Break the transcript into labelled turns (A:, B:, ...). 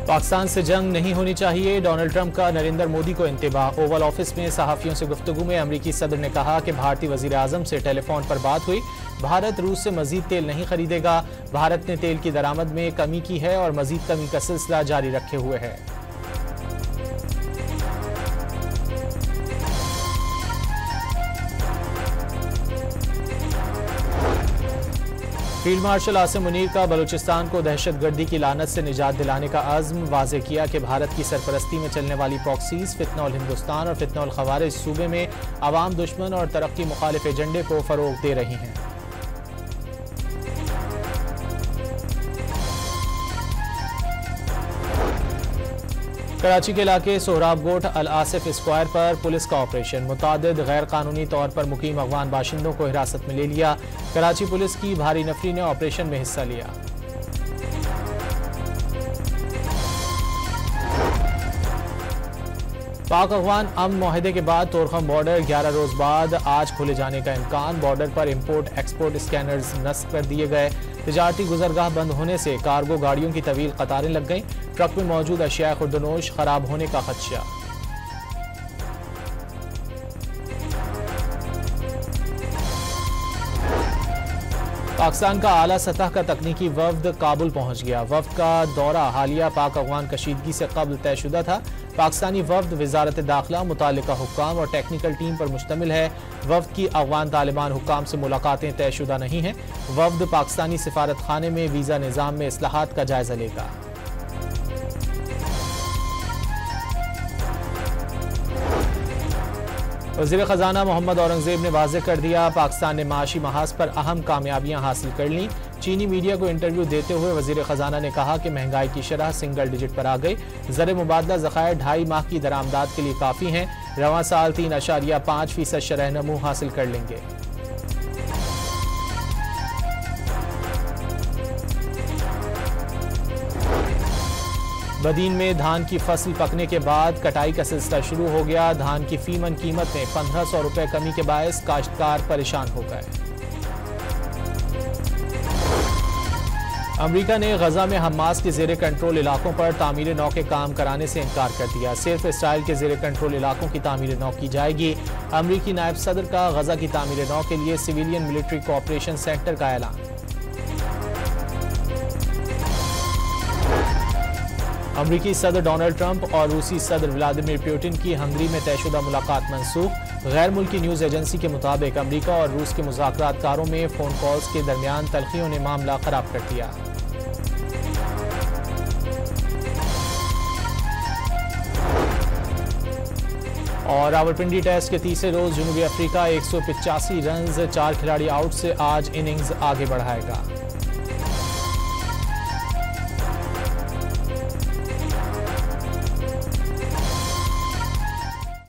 A: पाकिस्तान से जंग नहीं होनी चाहिए, डोनाल्ड ट्रंप का नरेंद्र मोदी को इंतबाह। ओवल ऑफिस में सहाफियों से गुफ्तगू में अमरीकी सदर ने कहा कि भारतीय वजीर आजम से टेलीफोन पर बात हुई। भारत रूस से मजीद तेल नहीं खरीदेगा। भारत ने तेल की दरामद में कमी की है और मजीद कमी का सिलसिला जारी रखे हुए है। फील्ड मार्शल आसिम मुनीर का बलूचिस्तान को दहशतगर्दी की लानत से निजात दिलाने का अज़्म वाज़े किया कि भारत की सरपरस्ती में चलने वाली प्रॉक्सीज फितनौल हिंदुस्तान और फितनौल खवारिज सूबे में अवाम दुश्मन और तरक्की मुखालिफ एजेंडे को फ़रोग़ दे रही हैं। कराची के इलाके सोहराब गोट अल आसिफ स्क्वायर पर पुलिस का ऑपरेशन। मुतादिद गैर कानूनी तौर पर मुकीम अफगान बाशिंदों को हिरासत में ले लिया। कराची पुलिस की भारी नफरी ने ऑपरेशन में हिस्सा लिया। पाक अफगान अमन मुआहदे के बाद तोरखम बॉर्डर 11 रोज बाद आज खोले जाने का इम्कान। बॉर्डर पर इम्पोर्ट एक्सपोर्ट स्कैनर्स नस्ब कर दिए गए। तिजारती गुजरगाह बंद होने से कार्गो गाड़ियों की तवील कतारें लग गईं। ट्रक में मौजूद अशिया खुर्दनोश खराब होने का खदशा। पाकिस्तान का आला सतह का तकनीकी वफ्द काबुल पहुंच गया। वफ्द का दौरा हालिया पाक अफगान कशीदगी से कबल तयशुदा था। पाकिस्तानी वफ्द वजारत दाखिला, मुतालिका हुक्काम और टेक्निकल टीम पर मुश्तमिल है। वफ्द की अफगान तालिबान हुक्काम से मुलाकातें तयशुदा नहीं हैं। वफ्द पाकिस्तानी सिफारत खाने में वीज़ा निज़ाम में इस्लाहात का जायजा लेगा। वज़ीर ख़जाना मोहम्मद औरंगज़ेब ने वाज़ेह कर दिया, पाकिस्तान ने माशी महाज पर अहम कामयाबियां हासिल कर लीं। चीनी मीडिया को इंटरव्यू देते हुए वज़ीर ख़जाना ने कहा कि महंगाई की शरह सिंगल डिजिट पर आ गई। ज़र मुबादला ज़खायर 2.5 माह की दरामदाद के लिए काफ़ी हैं। रवां साल 3.5% शरह नमू हासिल कर लेंगे। बदीन में धान की फसल पकने के बाद कटाई का सिलसिला शुरू हो गया। धान की फीमन कीमत में 1500 रुपए कमी के बायस काश्तकार परेशान हो गए। अमेरिका ने गजा में हमास के जेर कंट्रोल इलाकों पर तामीर नौ के काम कराने से इनकार कर दिया। सिर्फ इसराइल के जेर कंट्रोल इलाकों की तामीर नौ की जाएगी। अमेरिकी नायब सदर का गजा की तामीर नौ के लिए सिविलियन मिलिट्री कोऑपरेशन सेंटर का ऐलान। अमरीकी सदर डोनाल्ड ट्रंप और रूसी सदर व्लादिमीर पुतिन की हंगरी में तयशुदा मुलाकात मंसूख। गैर मुल्की न्यूज एजेंसी के मुताबिक अमरीका और रूस के मुज़ाकरातकारों में फोन कॉल्स के दरमियान तल्खियों ने मामला खराब कर दिया। और रावलपिंडी टेस्ट के तीसरे रोज जनूबी अफ्रीका 185 रन 4 खिलाड़ी आउट से आज इनिंग्स आगे बढ़ाएगा।